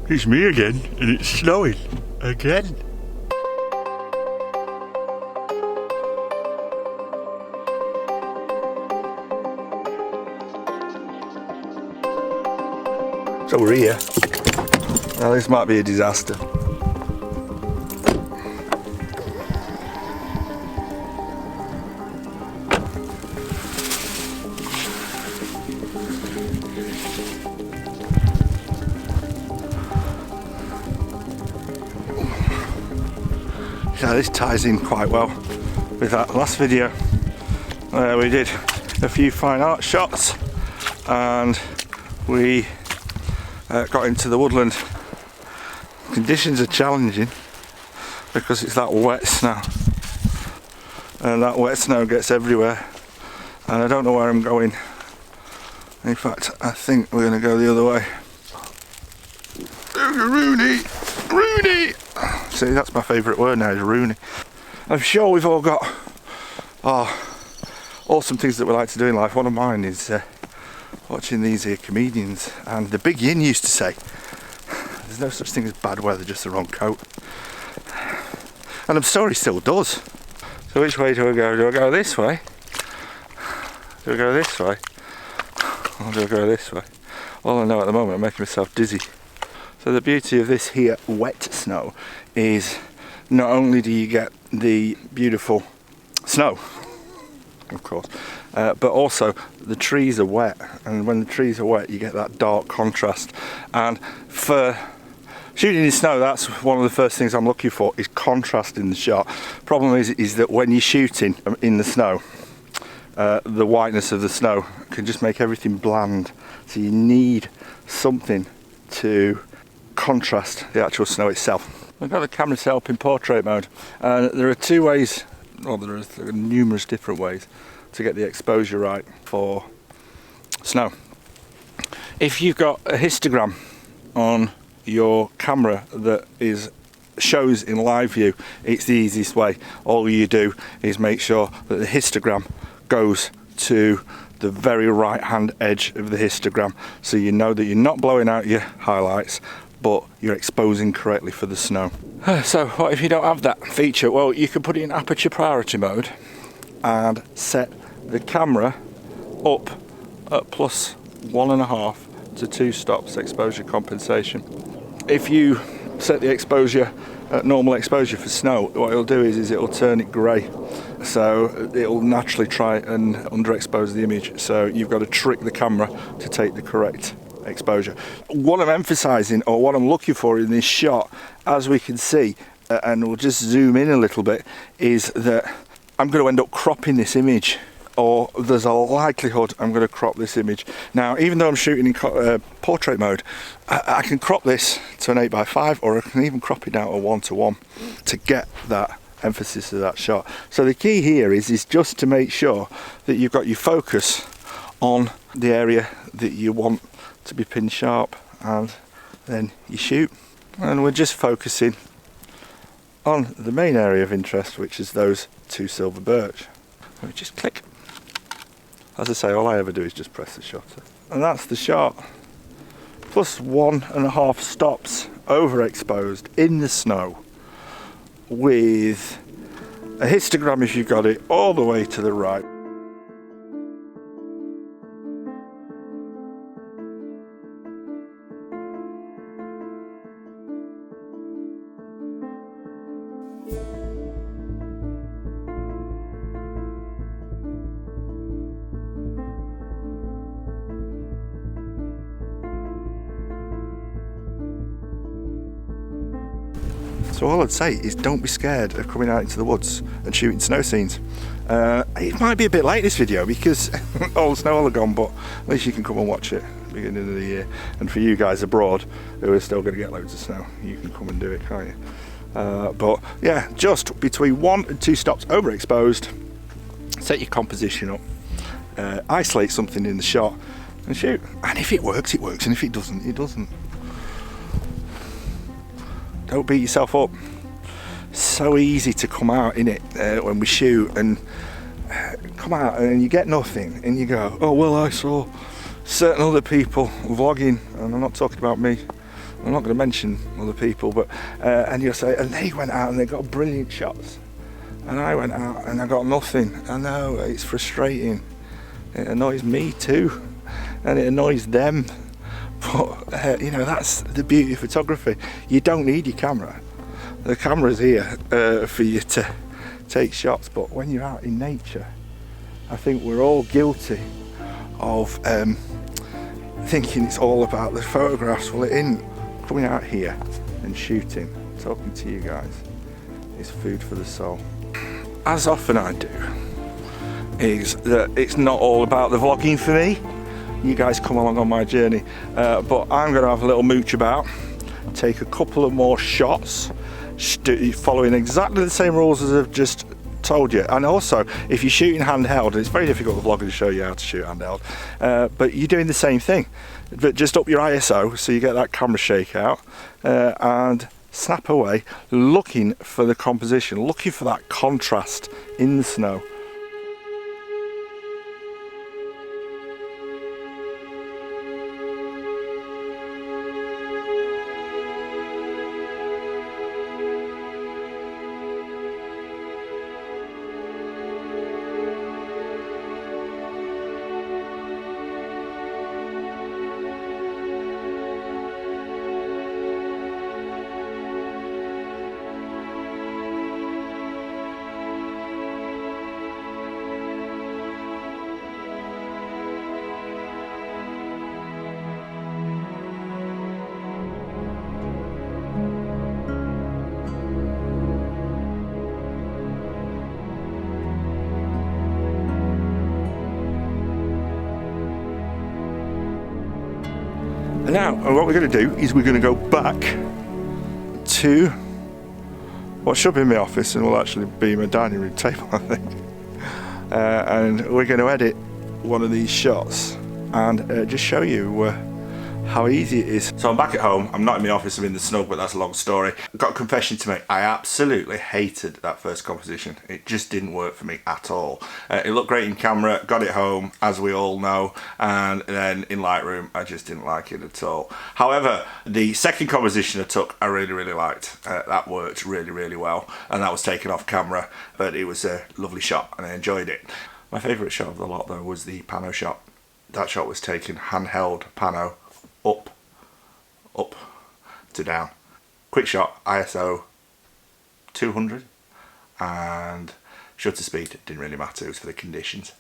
It's me again, and it's snowing again. So we're here. Now this might be a disaster. Now this ties in quite well with that last video where we did a few fine art shots and we got into the woodland. Conditions are challenging because it's that wet snow, and that wet snow gets everywhere, and I don't know where I'm going. In fact, I think we're going to go the other way. Rooney! See, that's my favourite word now, is Rooney. I'm sure we've all got awesome things that we like to do in life. One of mine is watching these here comedians, and the Big Yin used to say there's no such thing as bad weather, just the wrong coat. And I'm sorry, he still does. So which way do I go? Do I go this way? Do I go this way? Or do I go this way? All I know at the moment, I'm making myself dizzy. So the beauty of this here wet snow is not only do you get the beautiful snow, of course, but also the trees are wet, and when the trees are wet you get that dark contrast. And for shooting in snow, that's one of the first things I'm looking for, is contrast in the shot. Problem is that when you're shooting in the snow, the whiteness of the snow can just make everything bland, so you need something to contrast the actual snow itself. I've got the camera set up in portrait mode, and there are two ways, well, there are numerous different ways to get the exposure right for snow. If you've got a histogram on your camera that shows in live view, it's the easiest way. All you do is make sure that the histogram goes to the very right hand edge of the histogram, so you know that you're not blowing out your highlights, but you're exposing correctly for the snow. So what if you don't have that feature? Well, you can put it in aperture priority mode and set the camera up at +1.5 to 2 stops exposure compensation. If you set the exposure at normal exposure for snow, what it'll do is it'll turn it grey, so it'll naturally try and underexpose the image. So you've got to trick the camera to take the correct exposure. What I'm emphasizing, or what I'm looking for in this shot, as we can see, and we'll just zoom in a little bit, is that I'm going to end up cropping this image, or there's a likelihood I'm going to crop this image. Now, even though I'm shooting in portrait mode, I can crop this to an 8x5, or I can even crop it down to 1:1 to get that emphasis of that shot. So the key here is just to make sure that you've got your focus on the area that you want to be pin sharp, and then you shoot. And we're just focusing on the main area of interest, which is those 2 silver birch. And we just click. As I say, all I ever do is just press the shutter. And that's the shot. +1.5 stops overexposed in the snow with a histogram, if you've got it, all the way to the right. So all I'd say is don't be scared of coming out into the woods and shooting snow scenes. It might be a bit late, this video, because all the snow will have gone, but at least you can come and watch it at the beginning of the year. And for you guys abroad who are still going to get loads of snow, you can come and do it, can't you? But yeah, just between 1 and 2 stops overexposed, set your composition up, isolate something in the shot and shoot. And if it works, it works, and if it doesn't, it doesn't. Don't beat yourself up. So easy to come out in it when we shoot, and come out and you get nothing, and you go, oh well, I saw certain other people vlogging, and I'm not talking about me, I'm not going to mention other people, but and you'll say, and they went out and they got brilliant shots, and I went out and I got nothing. I know, it's frustrating. It annoys me too, and it annoys them. But you know, that's the beauty of photography. You don't need your camera. The camera's here for you to take shots. But when you're out in nature, I think we're all guilty of thinking it's all about the photographs. Well, it isn't. Coming out here and shooting, talking to you guys, is food for the soul. As often I do, is that it's not all about the vlogging for me. You guys come along on my journey, but I'm going to have a little mooch about, take a couple of more shots, following exactly the same rules as I've just told you. And also, if you're shooting handheld, and it's very difficult for vloggers to show you how to shoot handheld, but you're doing the same thing, but just up your ISO so you get that camera shake out, and snap away, looking for the composition, looking for that contrast in the snow. Now, what we're going to do is we're going to go back to what should be my office and will actually be my dining room table, I think. And we're going to edit one of these shots and just show you how easy it is. So I'm back at home. I'm not in my office, I'm in the snug, but that's a long story. I've got a confession to make. I absolutely hated that first composition. It just didn't work for me at all. It looked great in camera, got it home, as we all know, and then in Lightroom, I just didn't like it at all. However, the second composition I took, I really, really liked. That worked really, really well, and that was taken off camera, but it was a lovely shot, and I enjoyed it. My favourite shot of the lot, though, was the pano shot. That shot was taken handheld pano, up to down. Quick shot, ISO 200, and shutter speed didn't really matter, it was for the conditions.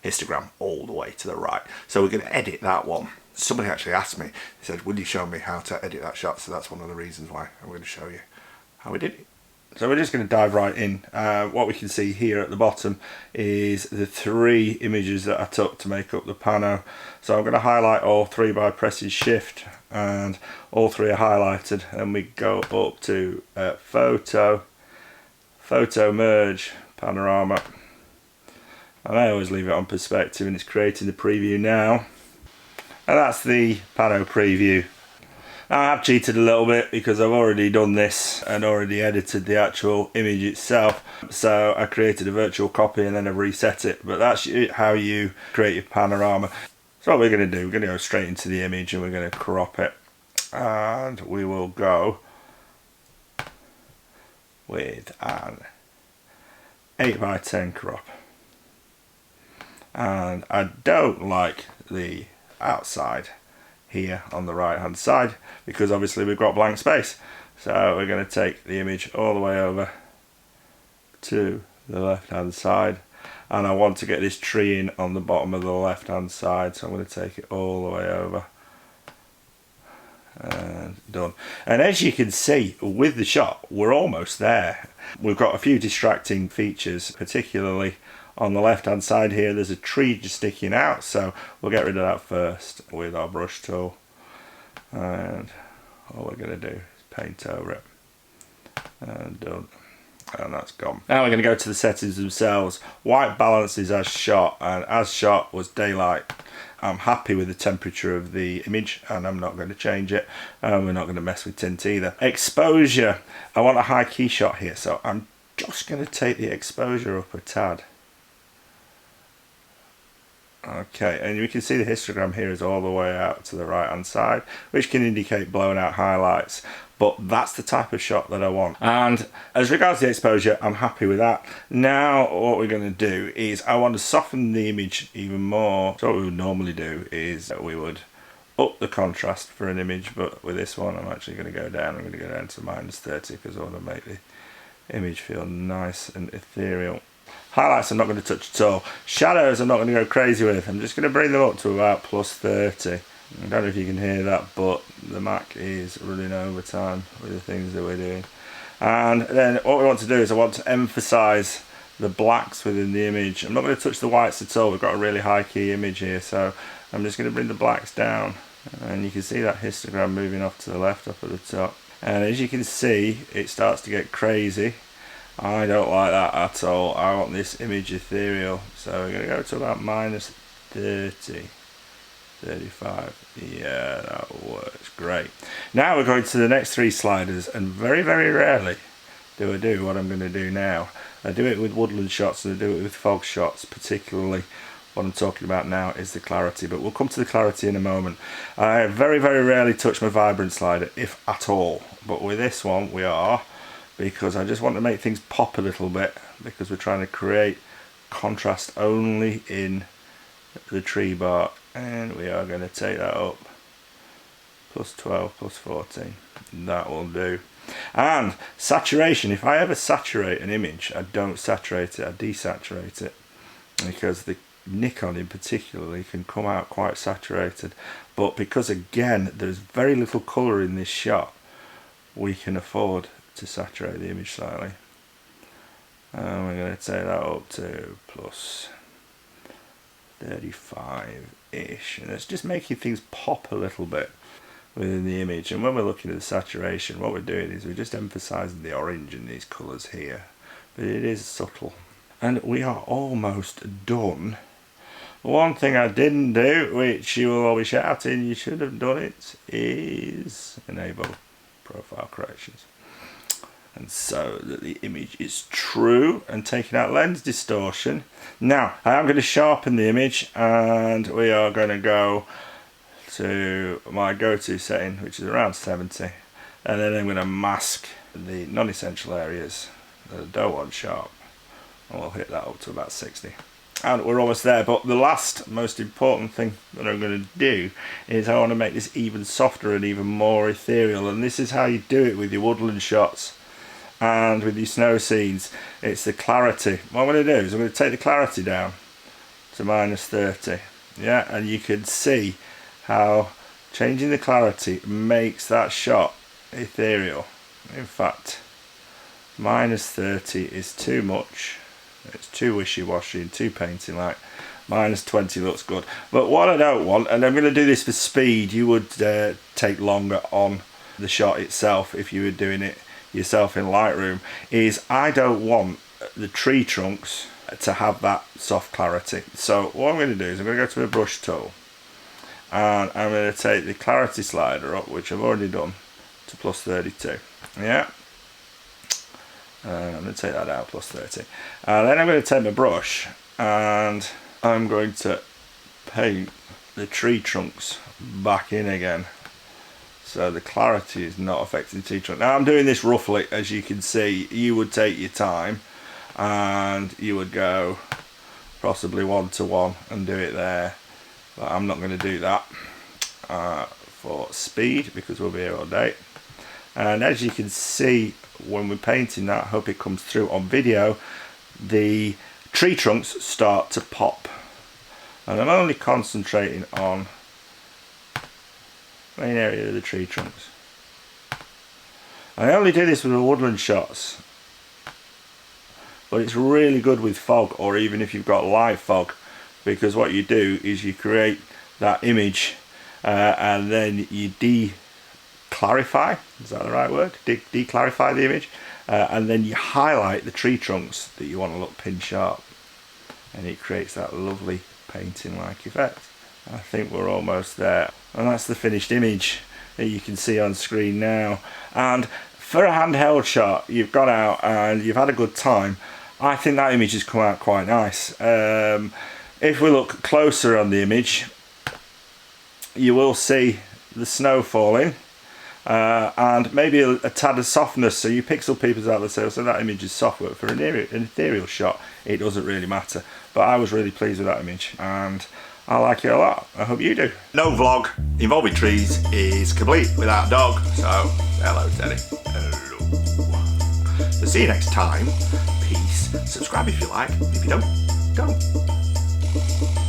Histogram all the way to the right. So we're going to edit that one. Somebody actually asked me, he said, will you show me how to edit that shot? So that's one of the reasons why I'm going to show you how we did it. So we're just going to dive right in. What we can see here at the bottom is the 3 images that I took to make up the pano. So I'm going to highlight all 3 by pressing shift, and all 3 are highlighted, and we go up to photo merge, panorama, and I always leave it on perspective, and it's creating the preview now, and that's the pano preview. Now, I have cheated a little bit because I've already done this and already edited the actual image itself, so I created a virtual copy and then I've reset it, but that's how you create your panorama. So what we're going to do, we're going to go straight into the image and we're going to crop it, and we will go with an 8x10 crop, and I don't like the outside here on the right hand side because obviously we've got blank space, so we're going to take the image all the way over to the left hand side, and I want to get this tree in on the bottom of the left hand side, so I'm going to take it all the way over and done. And as you can see with the shot, we're almost there. We've got a few distracting features, particularly on the left hand side here. There's a tree just sticking out, so we'll get rid of that first with our brush tool, and all we're going to do is paint over it, and done, and that's gone. Now we're going to go to the settings themselves. White balance is as shot, and as shot was daylight. I'm happy with the temperature of the image and I'm not going to change it, and we're not going to mess with tint either. Exposure, I want a high key shot here, so I'm just going to take the exposure up a tad. Okay, and we can see the histogram here is all the way out to the right hand side, which can indicate blown out highlights. But that's the type of shot that I want. And as regards the exposure, I'm happy with that. Now what we're going to do is I want to soften the image even more. So what we would normally do is we would up the contrast for an image, but with this one I'm actually going to go down. I'm going to go down to -30 because I want to make the image feel nice and ethereal. Highlights I'm not going to touch at all. Shadows I'm not going to go crazy with. I'm just going to bring them up to about +30. I don't know if you can hear that, but the Mac is running overtime with the things that we're doing. And then what we want to do is I want to emphasize the blacks within the image. I'm not going to touch the whites at all. We've got a really high key image here, so I'm just going to bring the blacks down. And you can see that histogram moving off to the left up at the top. And as you can see, it starts to get crazy. I don't like that at all. I want this image ethereal. So we're going to go to about -30. 35. Yeah, that works great. Now we're going to the next 3 sliders, and very rarely do I do what I'm going to do now. I do it with woodland shots and I do it with fog shots. Particularly what I'm talking about now is the clarity, but we'll come to the clarity in a moment. I very rarely touch my Vibrance slider, if at all, but with this one we are, because I just want to make things pop a little bit, because we're trying to create contrast only in the tree bark. And we are going to take that up +12, +14. That will do. And saturation, if I ever saturate an image, I don't saturate it, I desaturate it, because the Nikon in particular can come out quite saturated. But because again there's very little colour in this shot, we can afford to saturate the image slightly. And we're going to take that up to +35-ish, and it's just making things pop a little bit within the image. And when we're looking at the saturation, what we're doing is we're just emphasizing the orange in these colors here, but it is subtle. And we are almost done. One thing I didn't do, which you will all be shouting you should have done it, is enable profile corrections, and so that the image is true, and taking out lens distortion. Now I am going to sharpen the image, and we are going to go to my go-to setting, which is around 70, and then I'm going to mask the non-essential areas that I don't want sharp, and we'll hit that up to about 60. And we're almost there, but the last most important thing that I'm going to do is I want to make this even softer and even more ethereal, and this is how you do it with your woodland shots and with your snow scenes. It's the clarity. What I'm going to do is I'm going to take the clarity down to -30. Yeah, and you can see how changing the clarity makes that shot ethereal. In fact, -30 is too much. It's too wishy-washy and too painting-like. -20 looks good. But what I don't want, and I'm going to do this for speed, you would take longer on the shot itself if you were doing it yourself in Lightroom, is I don't want the tree trunks to have that soft clarity. So what I'm going to do is I'm going to go to my brush tool, and I'm going to take the clarity slider up, which I've already done, to +32. Yeah, I'm going to take that down +30, and then I'm going to take my brush and I'm going to paint the tree trunks back in again, so the clarity is not affecting the tree trunk. Now I'm doing this roughly, as you can see. You would take your time and you would go possibly 1 to 1 and do it there, but I'm not going to do that for speed, because we'll be here all day. And as you can see, when we're painting that, I hope it comes through on video, the tree trunks start to pop, and I'm only concentrating on the main area of the tree trunks. I only do this with the woodland shots, but it's really good with fog, or even if you've got light fog, because what you do is you create that image and then you clarify, is that the right word? Declarify the image, and then you highlight the tree trunks that you want to look pin sharp, and it creates that lovely painting like effect. I think we're almost there, and that's the finished image that you can see on screen now. And for a handheld shot, you've gone out and you've had a good time. I think that image has come out quite nice. If we look closer on the image, you will see the snow falling and maybe a tad of softness. So you pixel peepers out there say, so that image is soft, but for an ethereal shot, it doesn't really matter. But I was really pleased with that image, and I like it a lot. I hope you do. No vlog involving trees is complete without a dog. So, hello Teddy. Hello. So see you next time. Peace. Subscribe if you like. If you don't, don't.